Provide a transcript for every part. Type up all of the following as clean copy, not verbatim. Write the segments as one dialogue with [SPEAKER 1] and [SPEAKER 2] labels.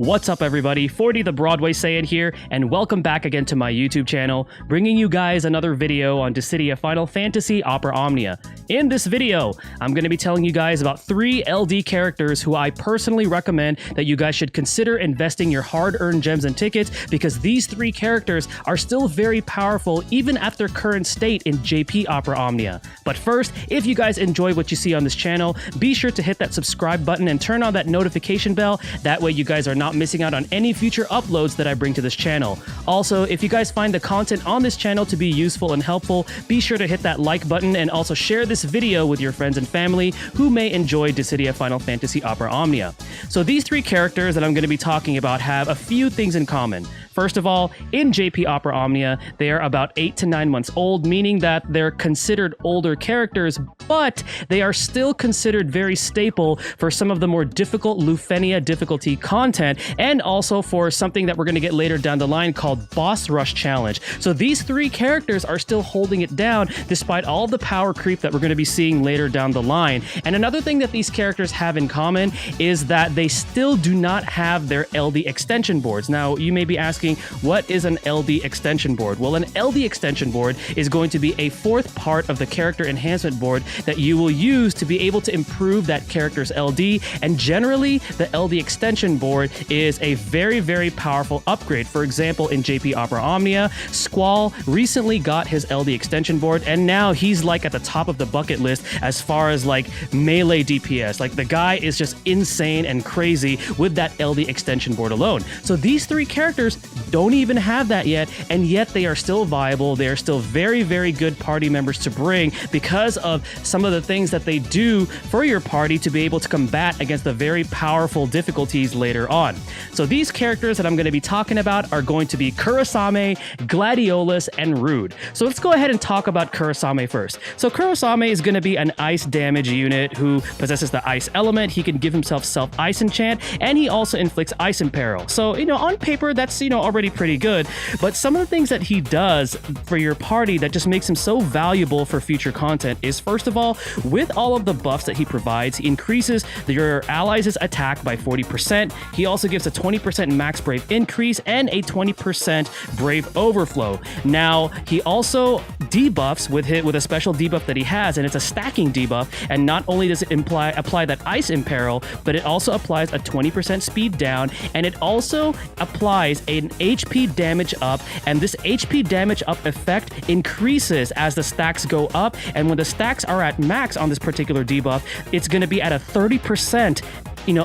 [SPEAKER 1] What's up everybody, 40 the Broadway Saiyan here, and welcome back again to my YouTube channel, bringing you guys another video on Dissidia Final Fantasy Opera Omnia. In this video, I'm going to be telling you guys about 3 LD characters who I personally recommend that you guys should consider investing your hard-earned gems and tickets, because these 3 characters are still very powerful even at their current state in JP Opera Omnia. But first, if you guys enjoy what you see on this channel, be sure to hit that subscribe button and turn on that notification bell. That way you guys are not missing out on any future uploads that I bring to this channel. Also, if you guys find the content on this channel to be useful and helpful, be sure to hit that like button and also share this video with your friends and family who may enjoy Dissidia Final Fantasy Opera Omnia. So these 3 characters that I'm going to be talking about have a few things in common. First of all, in JP Opera Omnia, they are about 8 to 9 months old, meaning that they're considered older characters, but they are still considered very staple for some of the more difficult Lufenia difficulty content, and also for something that we're going to get later down the line called Boss Rush Challenge. So these 3 characters are still holding it down despite all the power creep that we're going to be seeing later down the line. And another thing that these characters have in common is that they still do not have their LD extension boards. Now, you may be asking, what is an LD extension board? Well, an LD extension board is going to be a 4th part of the character enhancement board that you will use to be able to improve that character's LD, and generally the LD extension board is a very, very powerful upgrade. For example, in JP Opera Omnia, Squall recently got his LD extension board, and now he's like at the top of the bucket list as far as like melee DPS. Like, the guy is just insane and crazy with that LD extension board alone. So these 3 characters don't even have that yet, and yet they are still viable. They are still very, very good party members to bring because of some of the things that they do for your party to be able to combat against the very powerful difficulties later on. So these characters that I'm going to be talking about are going to be Kurasame, Gladiolus, and Rude. So let's go ahead and talk about Kurasame first. So Kurasame is going to be an ice damage unit who possesses the ice element. He can give himself self-ice enchant, and he also inflicts ice imperil. So, on paper, that's, already pretty good, but some of the things that he does for your party that just makes him so valuable for future content is, first of all, with all of the buffs that he provides, he increases your allies' attack by 40%. He also gives a 20% max brave increase and a 20% brave overflow. Now, he also debuffs with a special debuff that he has, and it's a stacking debuff, and not only does it apply that ice imperil, but it also applies a 20% speed down, and it also applies an HP damage up, and this HP damage up effect increases as the stacks go up, and when the stacks are at max on this particular debuff, it's going to be at a 30%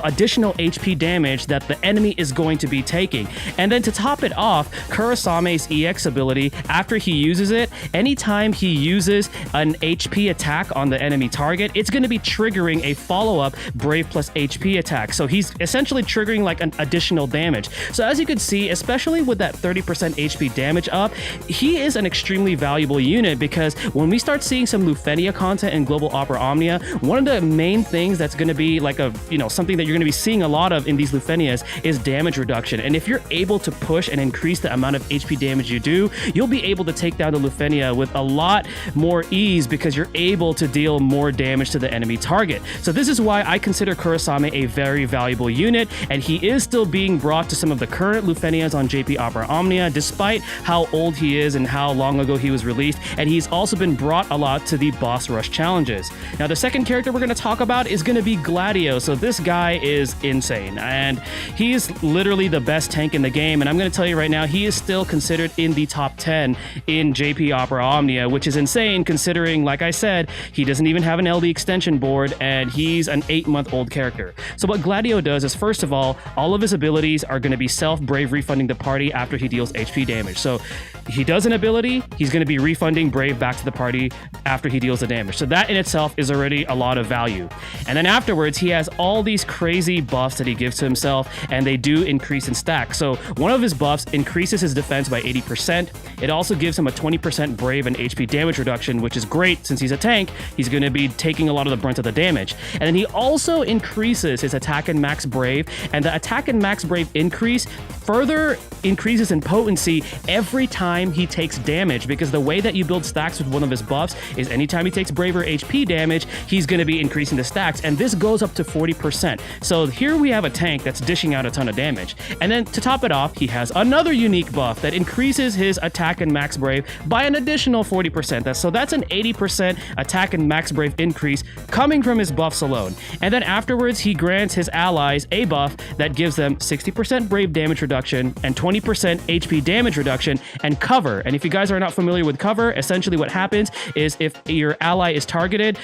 [SPEAKER 1] additional HP damage that the enemy is going to be taking. And then to top it off, Kurasame's EX ability, after he uses it, anytime he uses an HP attack on the enemy target, it's going to be triggering a follow-up Brave plus HP attack. So he's essentially triggering like an additional damage. So as you can see, especially with that 30% HP damage up, he is an extremely valuable unit, because when we start seeing some Lufenia content in Global Opera Omnia, one of the main things that's going to be like a, something that you're going to be seeing a lot of in these Lufenias is damage reduction. And if you're able to push and increase the amount of HP damage you do, you'll be able to take down the Lufenia with a lot more ease, because you're able to deal more damage to the enemy target. So this is why I consider Kurasame a very valuable unit, and he is still being brought to some of the current Lufenias on JP Opera Omnia, despite how old he is and how long ago he was released, and he's also been brought a lot to the Boss Rush challenges. Now, the second character we're going to talk about is going to be Gladio. So this guy is insane, and he's literally the best tank in the game, and I'm going to tell you right now, he is still considered in the top 10 in JP Opera Omnia, which is insane considering, like I said, he doesn't even have an LD extension board, and he's an 8-month-old character. So what Gladio does is, first of all of his abilities are going to be self-brave refunding the party after he deals HP damage. So he does an ability, he's going to be refunding brave back to the party after he deals the damage. So that in itself is already a lot of value. And then afterwards, he has all these crazy buffs that he gives to himself, and they do increase in stack. So one of his buffs increases his defense by 80%. It also gives him a 20% brave and HP damage reduction, which is great since he's a tank. He's going to be taking a lot of the brunt of the damage. And then he also increases his attack and max brave, and the attack and max brave increase further increases in potency every time he takes damage, because the way that you build stacks with one of his buffs is anytime he takes brave or HP damage, he's going to be increasing the stacks, and this goes up to 40%. 40%. So here we have a tank that's dishing out a ton of damage. And then to top it off, he has another unique buff that increases his attack and max brave by an additional 40%. So that's an 80% attack and max brave increase coming from his buffs alone. And then afterwards, he grants his allies a buff that gives them 60% brave damage reduction and 20% HP damage reduction and cover. And if you guys are not familiar with cover, essentially what happens is if your ally is targeted,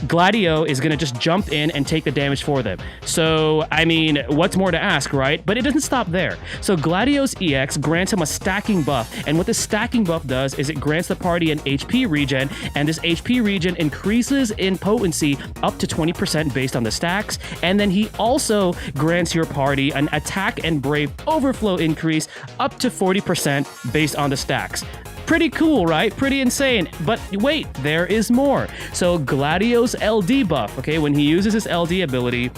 [SPEAKER 1] Gladio is going to just jump in and take the damage for them. So, I mean, what's more to ask, right? But it doesn't stop there. So Gladio's EX grants him a stacking buff. And what this stacking buff does is it grants the party an HP regen, and this HP regen increases in potency up to 20% based on the stacks. And then he also grants your party an attack and brave overflow increase up to 40% based on the stacks. Pretty cool, right? Pretty insane. But wait, there is more. So Gladio's LD buff, okay, when he uses his LD ability,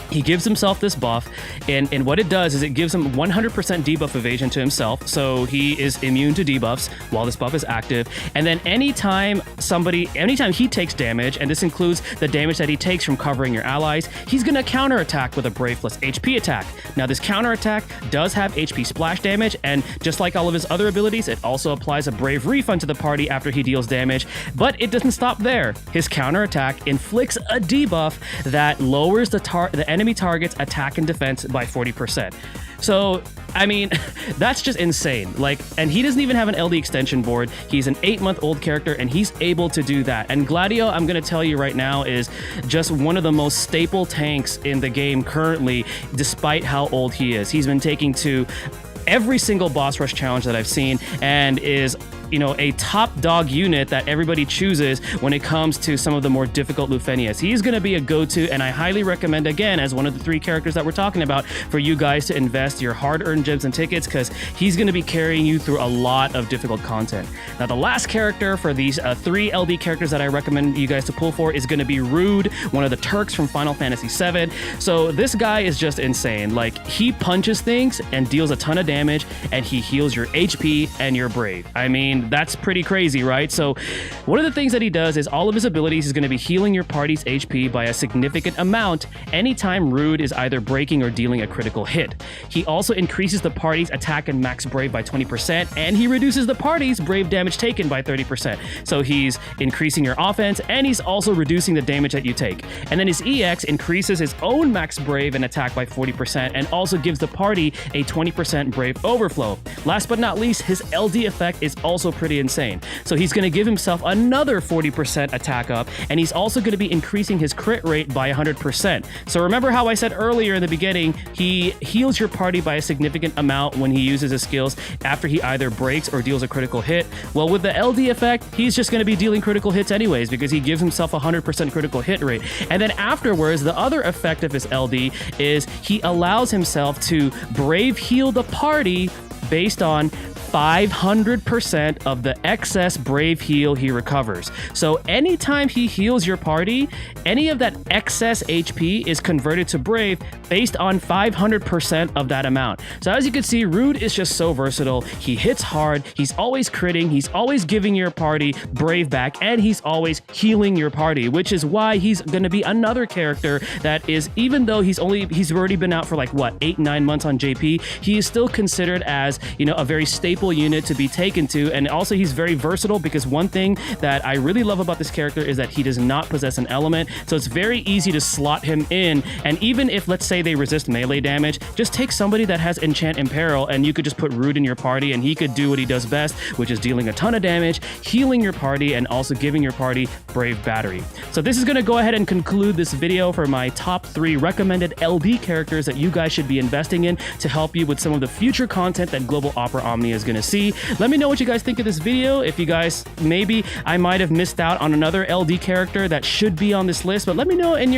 [SPEAKER 1] he gives himself this buff, and what it does is it gives him 100% debuff evasion to himself, so he is immune to debuffs while this buff is active. And then anytime he takes damage, and this includes the damage that he takes from covering your allies, he's gonna counterattack with a Brave plus HP attack. Now this counterattack does have HP splash damage, and just like all of his other abilities, it also applies a Brave refund to the party after he deals damage, but it doesn't stop there. His counterattack inflicts a debuff that lowers the enemy target's attack and defense by 40%. So, I mean, that's just insane. Like, and he doesn't even have an LD extension board. He's an 8-month-old character, and he's able to do that. And Gladio, I'm going to tell you right now, is just one of the most staple tanks in the game currently, despite how old he is. He's been taking to every single boss rush challenge that I've seen, and is, you know, a top dog unit that everybody chooses when it comes to some of the more difficult Lufenias. He's going to be a go-to, and I highly recommend, again, as one of the 3 characters that we're talking about, for you guys to invest your hard-earned gems and tickets, because he's going to be carrying you through a lot of difficult content. Now, the last character for these 3 LD characters that I recommend you guys to pull for is going to be Rude, one of the Turks from Final Fantasy VII. So this guy is just insane. Like, he punches things and deals a ton of damage, and he heals your HP and your Brave. I mean, that's pretty crazy, right? So one of the things that he does is all of his abilities is going to be healing your party's HP by a significant amount anytime Rude is either breaking or dealing a critical hit. He also increases the party's attack and max Brave by 20%, and he reduces the party's Brave damage taken by 30%. So he's increasing your offense, and he's also reducing the damage that you take. And then his EX increases his own max Brave and attack by 40%, and also gives the party a 20% Brave overflow. Last but not least, his LD effect is also pretty insane. So he's going to give himself another 40% attack up, and he's also going to be increasing his crit rate by 100%. So remember how I said earlier in the beginning, he heals your party by a significant amount when he uses his skills after he either breaks or deals a critical hit. Well, with the LD effect, he's just going to be dealing critical hits anyways, because he gives himself a 100% critical hit rate. And then afterwards, the other effect of his LD is he allows himself to Brave heal the party based on 500% of the excess Brave heal he recovers. So anytime he heals your party, any of that excess HP is converted to Brave based on 500% of that amount. So as you can see, Rude is just so versatile. He hits hard, he's always critting, he's always giving your party Brave back, and he's always healing your party, which is why he's going to be another character that is, even though he's already been out for like, what, 8-9 months on JP, he is still considered as, you know, a very stable unit to be taken to. And also he's very versatile, because one thing that I really love about this character is that he does not possess an element, so it's very easy to slot him in. And even if, let's say, they resist melee damage, just take somebody that has Enchant Imperil, and you could just put Rude in your party, and he could do what he does best, which is dealing a ton of damage, healing your party, and also giving your party Brave Battery. So this is going to go ahead and conclude this video for my top 3 recommended LD characters that you guys should be investing in to help you with some of the future content that Global Opera Omnia is going to see. Let me know what you guys think of this video. If you guys, maybe I might have missed out on another LD character that should be on this list, but let me know in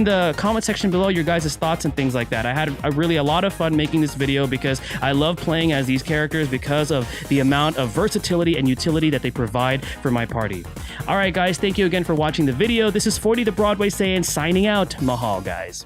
[SPEAKER 1] the comment section below your guys' thoughts and things like that. I had really a lot of fun making this video, because I love playing as these characters because of the amount of versatility and utility that they provide for my party. Alright guys, thank you again for watching the video. This is 40 the Broadway Saiyan signing out. Mahal, guys.